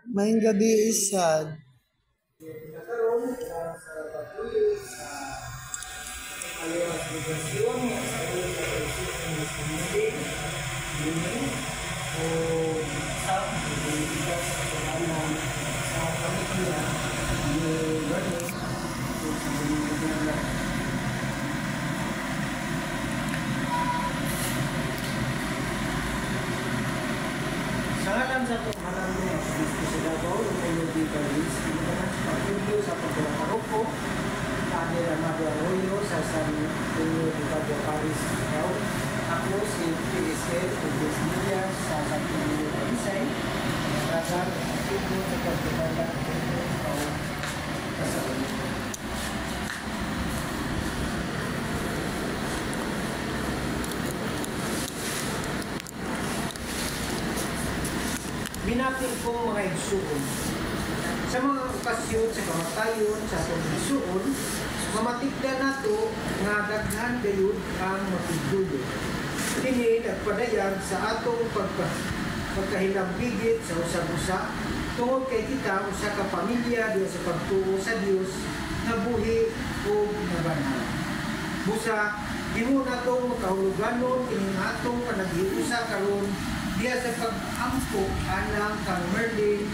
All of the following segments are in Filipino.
Maayong gabi, Isad. Nagkaroon sa pagtuloy sa aliwas obligasyon sa ulo sa pagsusun ng pamilya, o sa pagbibigas sa pangalan sa pamilya ni Bernie o sa pamilya. Sa ngalan sa panghalang niya, Kristo sa Davao, ng Community Paris, pagtuloy sa pagkakaroko, Padre Amado Arroyo sa San Antonio de Padua Paris, Davao. Ako si PSL Ubus Media sa San Antonio Parisay, Ragar, Ito sa pagkakala o kasalan. Binapil kong mga igsuon. Sa mga okasyon sa kamatayon sa pagigsuon, mamatigdan nato nga daghan gayud ang mapigdulo. Kini nagpadayag sa atong pagkahilambigit sa usag-usa tungod kay kita usa ka pamilya diya sa pagtuo sa Dios nga buhi ug nabanal. Busa himo natong makahuluganon kining atong panaghiusa karon diya sa pag-ampo alang kang Merlin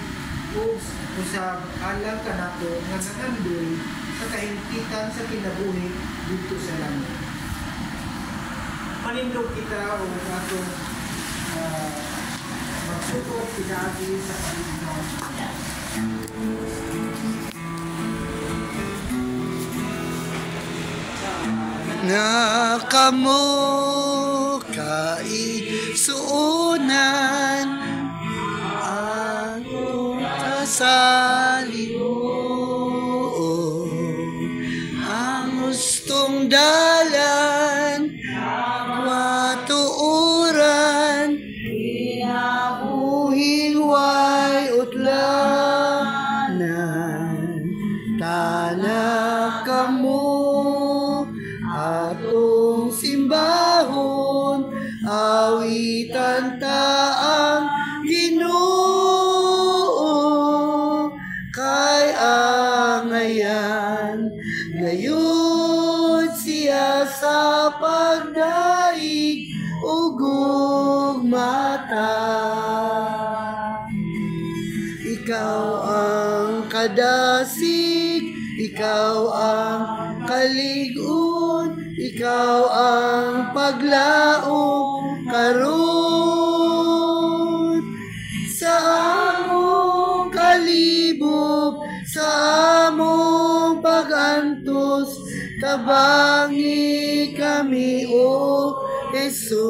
ug usab alang kanato nga nangandoy sa kahimpitan sa kinabuhi dito sa langit. Manindog kita o atong magsukot pinagi sa Panginoon. Na kamo kaisuunan ang kasalimuot, ang gustong dalan matuuran, buhing way utlanan, tanak kamo atong simbahon, awitan taang Ginoo, kay angayan gayud siya sa pagdaig ug mata. Ikaw ang kadasig, ikaw ang kalig-on, ikaw ang paglaong karon sa among kalibog, sa among pagantos, tabangi kami o Jesus.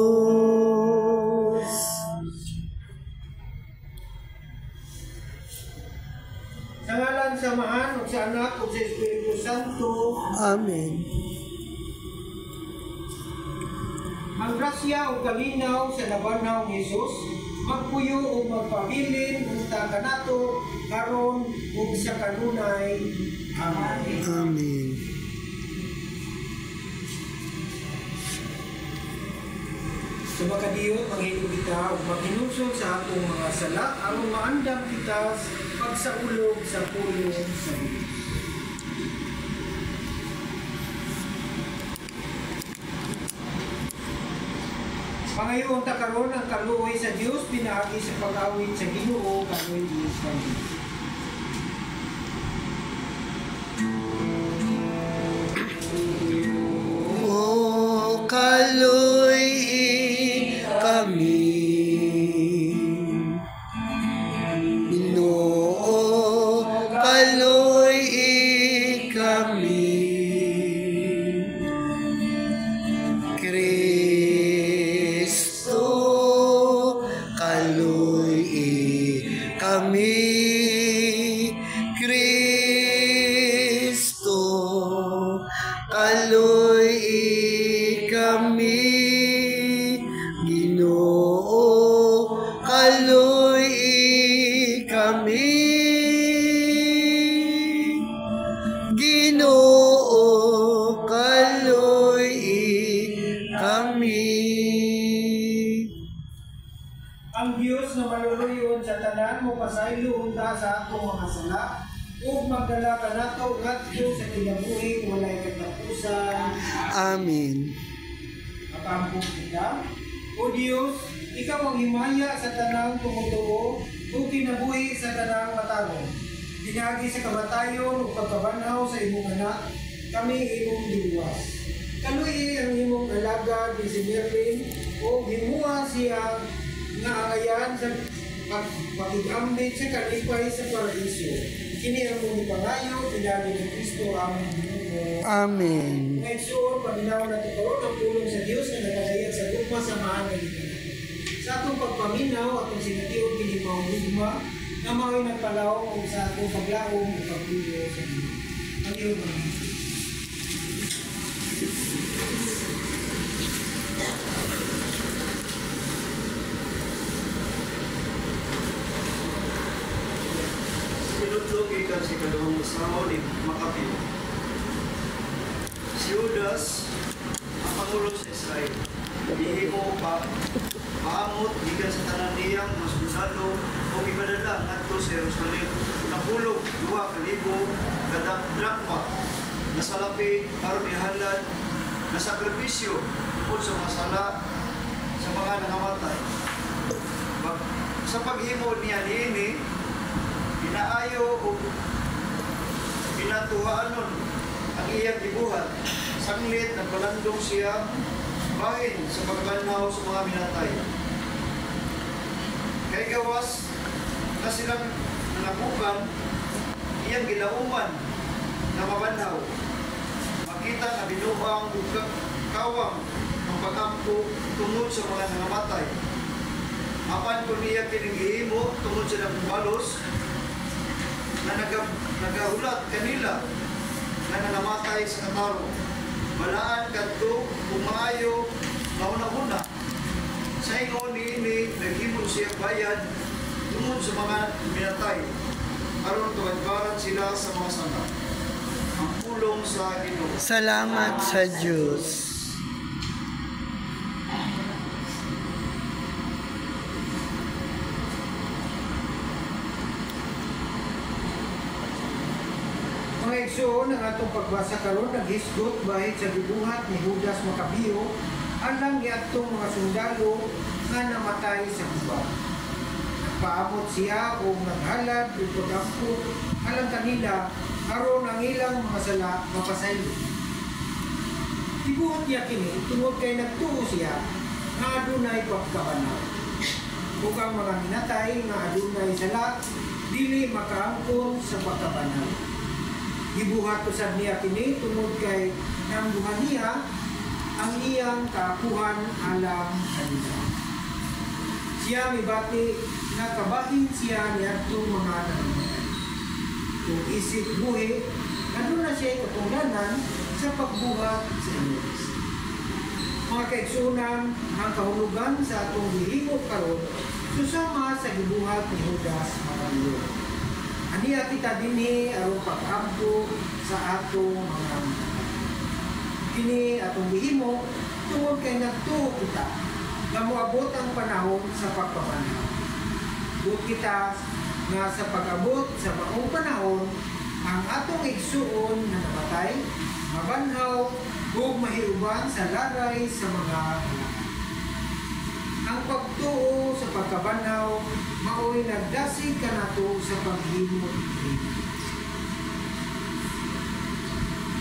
Sa ngalan sa Amahan ug sa Anak ug sa Espiritu Santo. Amen. Ang grasya ug kalinaw sa labanhaw ni Jesus magpuyo ug magpabilin unta kanato karon ug sa kanunay. Amen. Amen. Sa makadiyot, manghilo kita ug maghinusol sa atong mga sala aron maandam kita pagsaulog sa pulong sa Dios. Pangayoon ta karon ang kaluoy sa Dios pinaagi sa pag-awit sa Ginoo kanoy Dios kami. O kaluy kami, Ginoo, kaluy kami, Kristo, kaluy kami, Kristo, kaluy kami, Ginoo, kaluy kami, Ginoo, kaluy kami. Ang Dios na maluluyon sa tanan mo pasay pasaylo unta sa atong mga sala ug magdala ka nato ngadto sa kinabuhi walay katapusan. Amen. Makaambong kita. O Diyos, ikaw ang himaya sa tanang tumutuo o kinabuhi sa tanang matarong. Dinagi sa kamatayon o pagkabanhaw sa imong anak, kami imong diluwas. Kaluy ang imong alaga di si Merlin o himuha siya nga angayan sa pag-ambit sa kalipay sa paraiso. Kini ang mong ipangayo, pinali ni Kristo ang Ginoo. Amen. Ngayon sure, paminaw na ito ang pulong sa Diyos na nagkagayat sa gugma sa mahal na ito. Sa atong pagpaminaw, atong sinatiyon kinipaw gugma, na mao'y nagpalaong o sa atong paglaong o pagpulo sa Diyos. Ang iyong mga Sinutlog ikan si kaduhang masaho ni Makapil. Si Judas, ang Pangulo sa Israel, ihimo pa, maamot, gikan sa tanan niyang mas busalo, o ipadala ngadto sa Jerusalem. Napulog, 2,000 kada drakma, nasalapi, aron ihalad, nasakripisyo, o sa masala, sa mga nangamatay. Sa paghimo niya niini, pinaayo o pinatuhaanon ang iyang gibuhat. Sanglit, nagpalandong siya bahin sa pagbanhaw sa mga minatay. Kay gawas na silang nanabukan, iyang gilauman na mabanhaw. Makita na binuang kawang ang pag-ampo tungod sa mga nangamatay. Apan kung niya kinigihimo tungod sa balos na nagahulat kanila na nangamatay sa kataro. Balaan kadto kung maayo mauna-una. Sa ingon niini naghimo siya bayad tungod sa mga minatay aron tuwadbaran sila sa mga sala. Ang pulong sa Ginoo. Salamat sa Diyos. mga igsoon ang atong pagbasa karon naghisgot bahid sa gibuhat ni Judas Macabeo alang giadtong mga sundalo nga namatay sa gubat. Nagpaabot siya o naghalad ug pag-ampo alang kanila aron ang ilang mga sala mapasaylo. Gibuhat niya kini tungod kay nagtuo siya nga adunay pagkabanaw. Ug ang mga minatay nga adunay sala dili makaangkon sa pagkabanaw. Gibuhat usab niya kini tungod kay nambuhan niya ang iyang kaapuhan alang kanila. Siya mibati na kabahin siya niadtong mga nangamatay. Kung isip buhi, ano na siya katungdanan sa pagbuhat sa Diyos. Mga kaigsunan, ang kahulugan sa atong gihimo karon susama sa gibuhat ni Judas Macabeo. Aniya kita dinhi aron pag-ampo sa atong mga kini atong gihimo tungod kay nagtuo kita nga moabot ang panahon sa pagpabanhaw. Buot kita nga sa pag-abot sa maong panahon ang atong igsuon nga namatay, mabanhaw ug mahiuban sa laray sa mga halak. Ang pagtuo sa pagkabanhaw mao'y nagdasig kanato sa paghimo.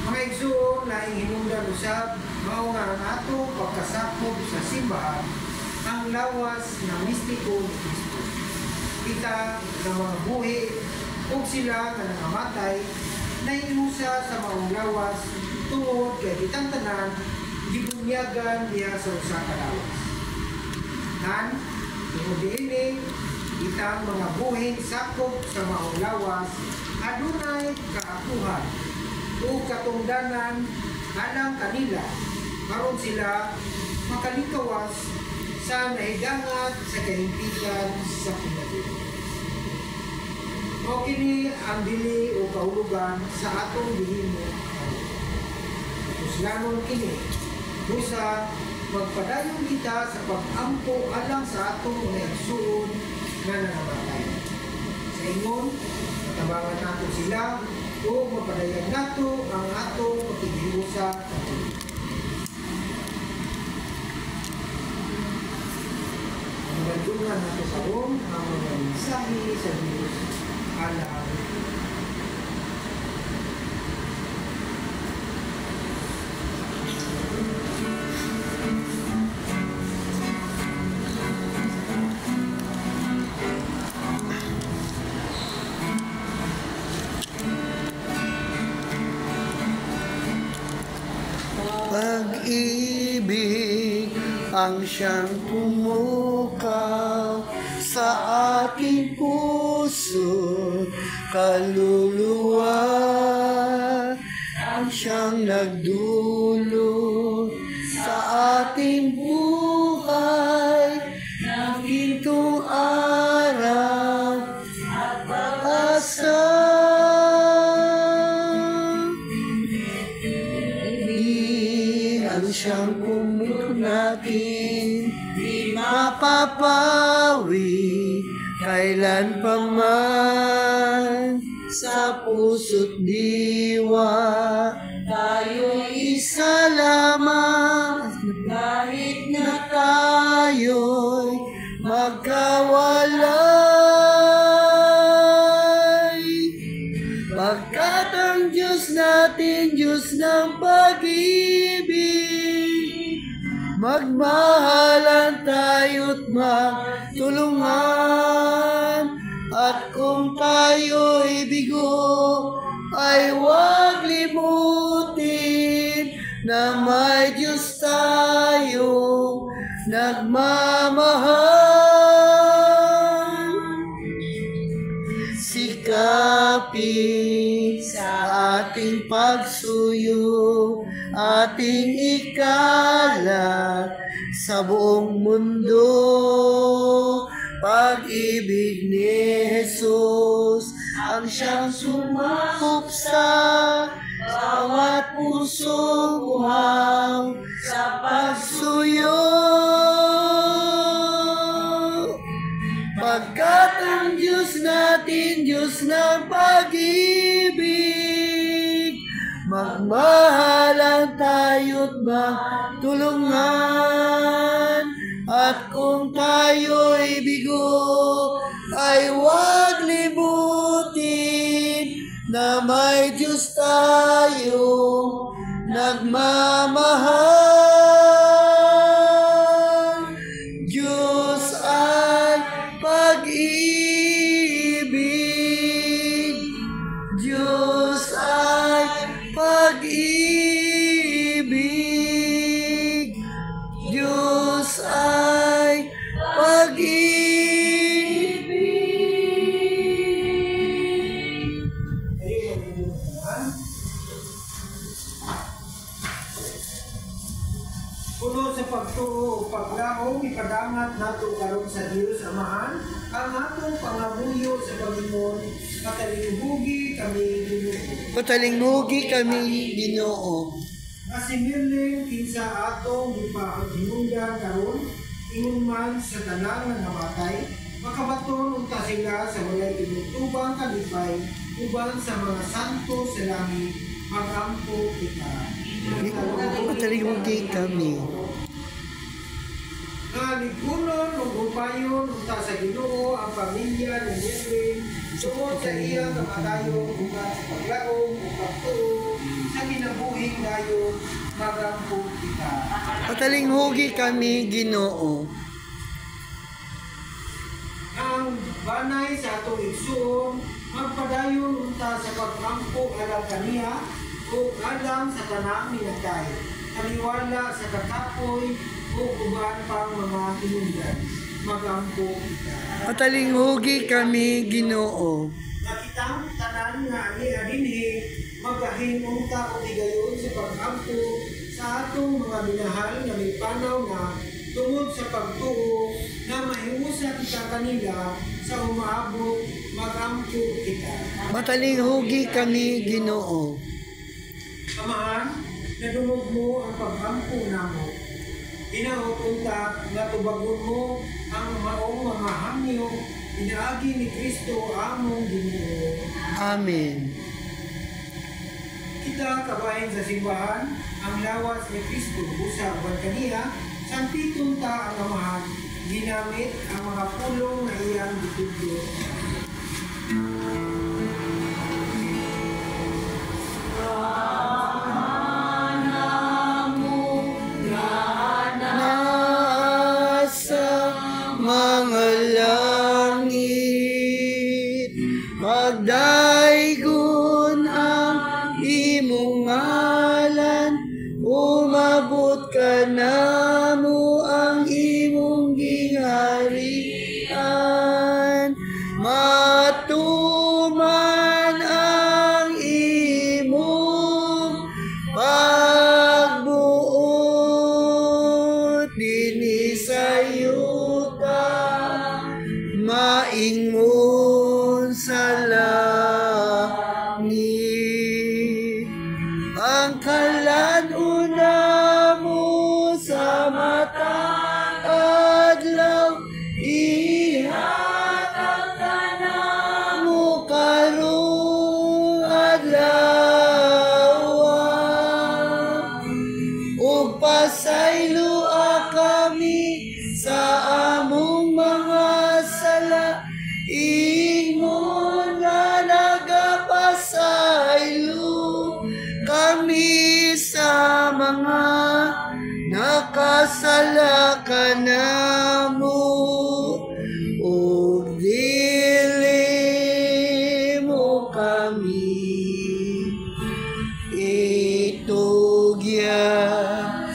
Mga igsuon laing hinungdan usab mao nga ang atong pagkasakop sa simbahan ang lawas na mistiko ni Kristo. Kita na mga buhi ug sila nga nangamatay nainusa sa maong lawas tungod kay kitang tanan gibunyagan diha sa usa ka lawas. Nan, tungod diini, kitang mga buhing sakop sa maong lawas, adunay kaapuhan o katungdanan alang kanila, karon sila makalikawas sa nahidangat sa kahimpitan sa kinabuhi. O kini ang dili o kahulugan sa atong gihimo. Puslanon kini, busa magpadayon kita sa pag-ampo alang sa atong mga igsuon nga nangamatay. Sa ingon, tabangan nato sila, o mapadayan nato ang atong pagkikiusa sa Diyos. Magandungan nato sa ang mga mensahe sa Diyos. Alaala. Pag-ibig ang siyang pumukaw sa ating puso, kaluluwa, ang siyang nagdulot sa ating buhay ng gintong araw at pag-asa. Ang siyang pumutok natin, di mapapawi kailan pa man sa puso't diwa. Tayo'y isa lamang kahit na tayo'y magkawalay. Pagkat ang Diyos natin, Diyos ng pag-ibig, magmahalan tayo't magtulungan. At kung tayo'y bigo, ay huwag limutin na may Diyos tayong nagmamahal. Sikapin sa ating pagsuyo, ating ikalat sa buong mundo. Pag-ibig ni Jesus ang siyang sumakop sa bawat pusong uhaw sa pagsuyo. Pagkat ang Diyos natin, Diyos ng pag-ibig, magmahalan tayo't magtulungan. At kung tayo'y bigo, ay huwag limutin na may Diyos tayong nagmamahal. Diyos ay pag-ibig, Diyos ay pag-ibig, Diyos ay pag-ibig. Puno sa pagtuo o paglaong ipadangat nato karon sa Dios Amahan ang atong pangabuyo sa Panginoon. Matalinghugi kami Ginoo. Patalinghugi kami, Ginoo. Asimiling kinsa atong ipahingungdan karon ingon man sa tanan nga namatay, makabaton unta sila sa walay tinutubang kalipay uban sa mga santo sa langit, magampo kita. Patalinghugi kami. Nga ligunon o upayon unta sa Ginoo ang pamilya ni Merlin tungod sa iyang kamatayon uban sa paglaom o pagtuo sa kinabuhing dayon, magampo kita. Patalinghugi kami, Ginoo. Ang banay sa atong igsuon magpadayon unta sa pagkampo alang kaniya o alang sa tanang minatay, kaliwala sa kakapoy o uban pang mga hinungdan, magampo kita. Patalinghugi kami, Ginoo. Nakitang tanan nga ani adinhi magahin unta o tigayon sa pagkampo sa atong mga minahal nga may panaw na tungod sa pagtuo na mahimusa kita kanila sa umaabot, magampo kita. Patalinghugi kami, Ginoo. Amahan, nadungog mo ang paghampo namo. Inaot unta nga tubagon mo ang maong mga hamyo pinaagi ni Kristo among Ginoo. Amen. Kita kabahin sa simbahan, ang lawas ni Kristo busa uban kaniya, sampitong ta ang amahan, ginamit ang mga pulong na iyang gitudlo. Nasa mga langit, magdaygon ang imong ngalan, umabot ka namo ang imong gingharian, matuman ang imong pagbuot dinhi sa yuta, maingon sa langit. Ang kalan-una mo sa matang adlaw, ihatag ka namo karong adlaw. Ug pasaylua kami sa among mga sala, ingon nga nagapasaylo kami sa mga nakasala kanamo, ug dili mo kami itugya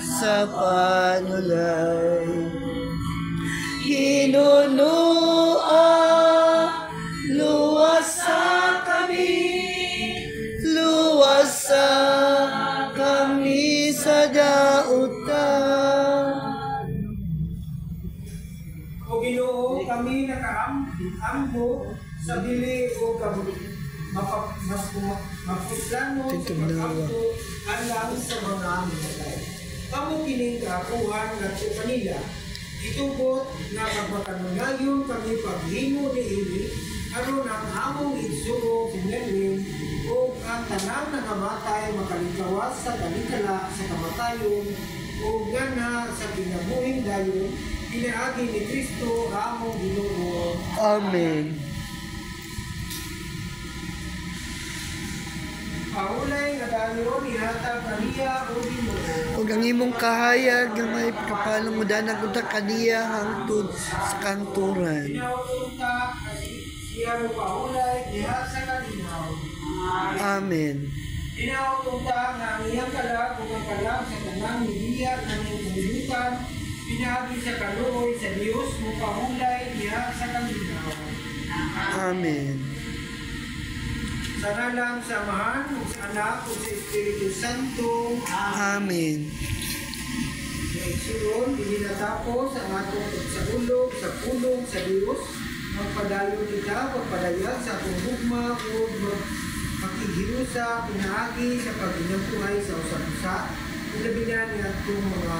sa panulay. Hinunua, luwasa kami sa dauta. O Ginoo, kami nakaambo sa dili o mapuslano sa pag-ampo alang sa mga mulay. Kamu kining kaapuhan ngadto kanila, itubot na pagmakanunayon kami paghimo ni ini, aron ang among igsugo sinelwin o ang tanan na namatay makalikawas sa kalikala sa kamatayon o gana sa kinabuhing dayon, pinaagi ni Kristo among Ginoo. Amen. Paulay nga dayon ihatag kaniya o Ginoo. Ug ang imong kahayag nga may kapalong mudanag unta kaniya hangtod sa kanturan. Pinautunta kasi siya mo paulay diha sa kalinaw. Amen. Pinautunta nga ang iyang kalag ug ang kalag sa tanang midiya ng iyong kalibutan, pinaagi sa kaluoy sa Dios mo paulay diha sa kalinaw. Amen. Sa ngalan sa Amahan ug sa Anak ug sa Espiritu Santo. Amen. Naigsuon, ininatapos ang atong pagsaulog sa pulong sa Dios, magpadayon kita, pagpadayan sa atong hugma o makighirusa, pinaagi sa paghinampuhay sa usa-usa, ilabi na niya itong mga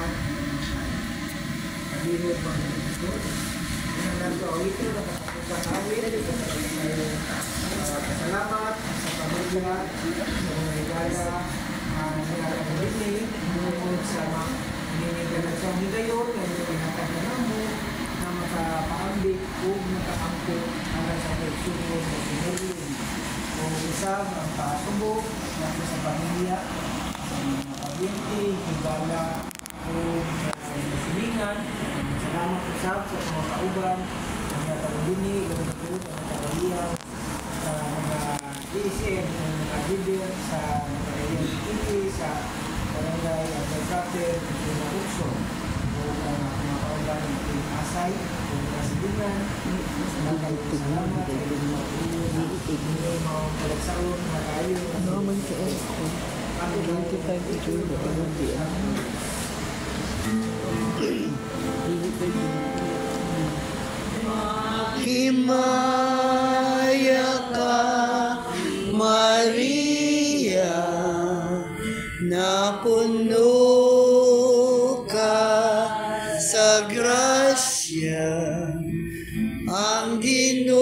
kabirot mga ito. Ang nagkawito, nakapagpapos sa awit, salamat sa pamilya, sa mga igala, mga kabini, mungkod sa mga hininigalan sa higayon, na hinatag na mo, na makapaambit o makaampo para sa pagsubo sa sinulin. O isang ang pasubok natin sa pamilya, sa mga kabinti, higala, o silingan. Salamat usap sa mga kauban, mga kabini, mga kabalihan, sa mga DSM, mga leader, sa mga ILTV, sa barangay Abel-Cater, mga Ukso, o mga kauban ng Asay, o mga silingan. Salamat sa mga palagsaon, mga kayo. Ano man ka esko? 25 to 2 ano di ano? Himaya ka, Maria, na puno ka sa grasya, ang Ginoo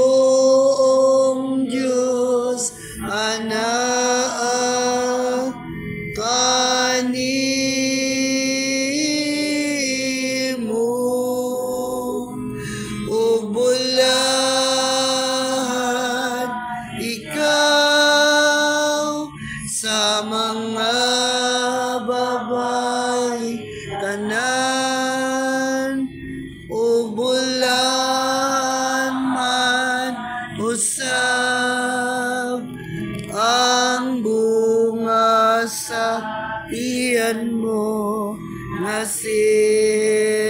ang bunga sa tiyan mo nga si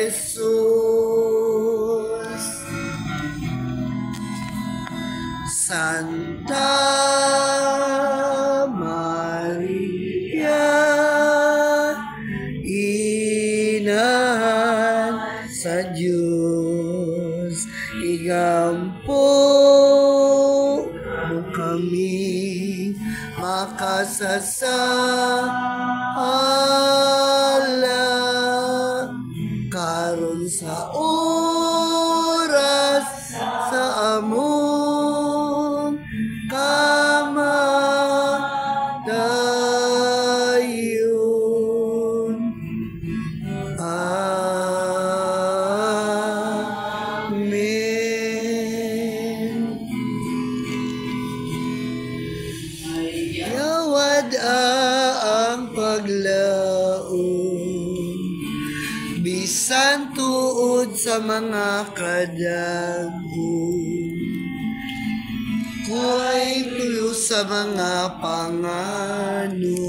Jesus. Santa Maria, Inahan sa Diyos, igampo mo kami makasasala karon sa oras sa among kamatayon. Amen. Yawad ang paglaon, bisan tuod sa mga kadagom. Kuwa'y tulo sa mga pangano,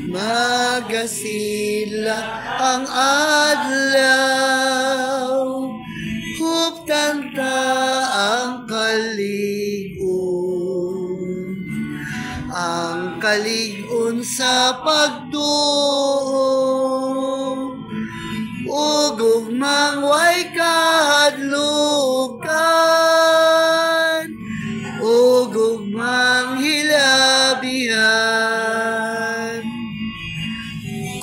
magasila ang adlaw, huptanta ang kaligon sa pagtuo, ugugmang way kahadlukan, ugugmang hilabihan.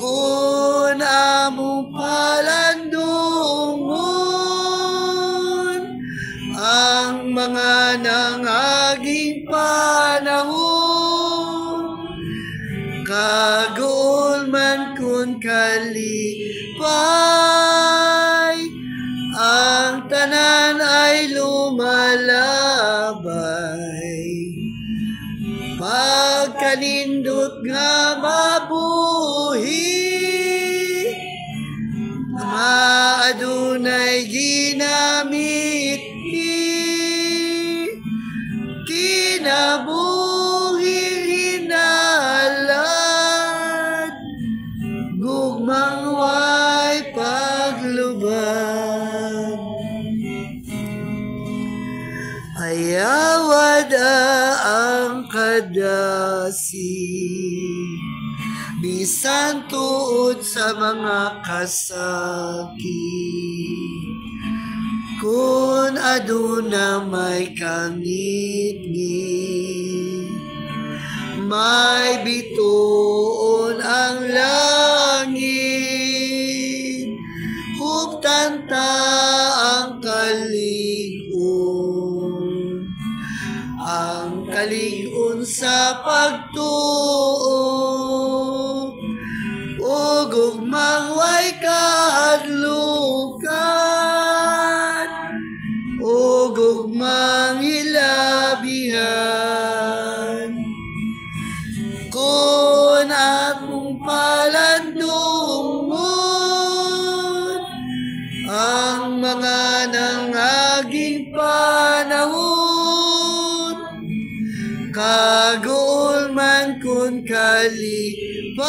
Kung among palandungon ang mga nangaging panahon, kagul man kun kalipay, ang tanan ay lumalabay. Pagkanindot nga mabuhi, maadunay ginamit kinabuhi hinalad, gugmang way paglubad. Ayawad ang kadasi, bisan tuod sa mga kasakit. Kung aduna may kangit-ngit, may bituon ang langit, huptanta ang kaligon, ang kaligon sa pagtuo, ugugmang way kahadlukan, ugugmang hilabihan. Kung akong palandungon ang mga nangaging panahon, kagul man kun kalipay,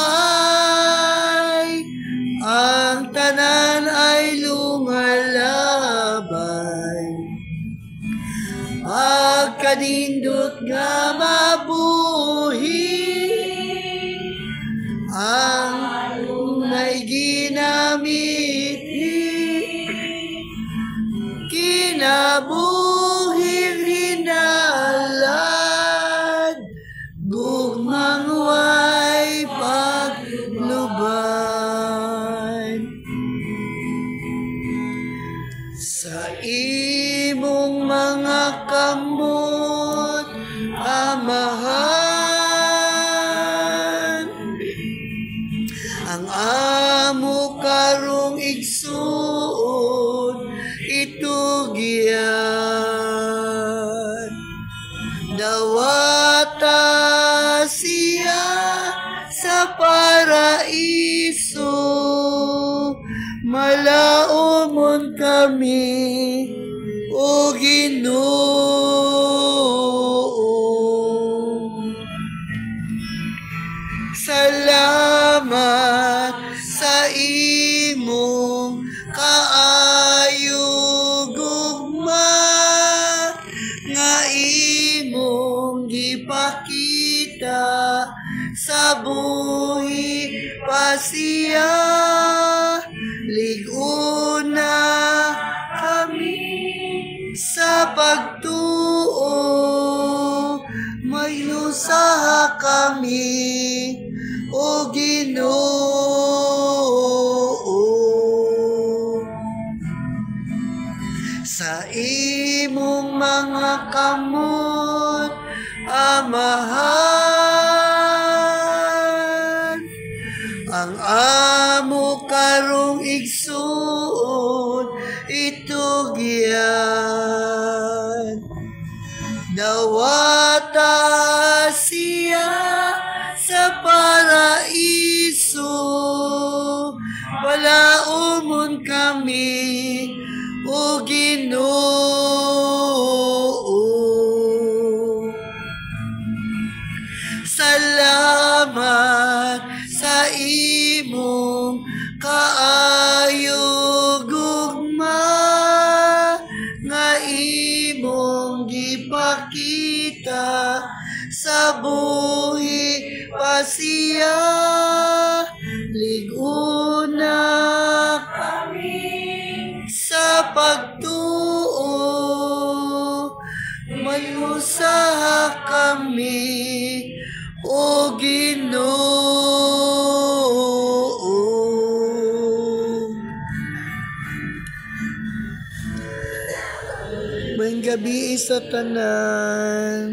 ang tanan ay lumalabay. Pagkanindot nga mabuhi, ang may ginamit kinabuhi hinalad, gugmang way paglubad. Sa imong mga kamot, Amahan, ang amo karong igsuon itugyan. Dawata siya sa paraiso, malaumon kami o Ginoo. imong gipakita sa buhi pa siya, liguna kami sa pagtuo, may usaha kami o Ginoo. Sa imong mga kamot, Amahan, ang amo karong igsuon itugyan. Dawata siya sa paraiso, palaumon kami o Ginoo. Salamat sa imong kaayog ugma, nga imong gipakita sa buhi pa siya, liguna kami sa pagtuo, may usaha kami o Ginoo. May gabi sa tanan.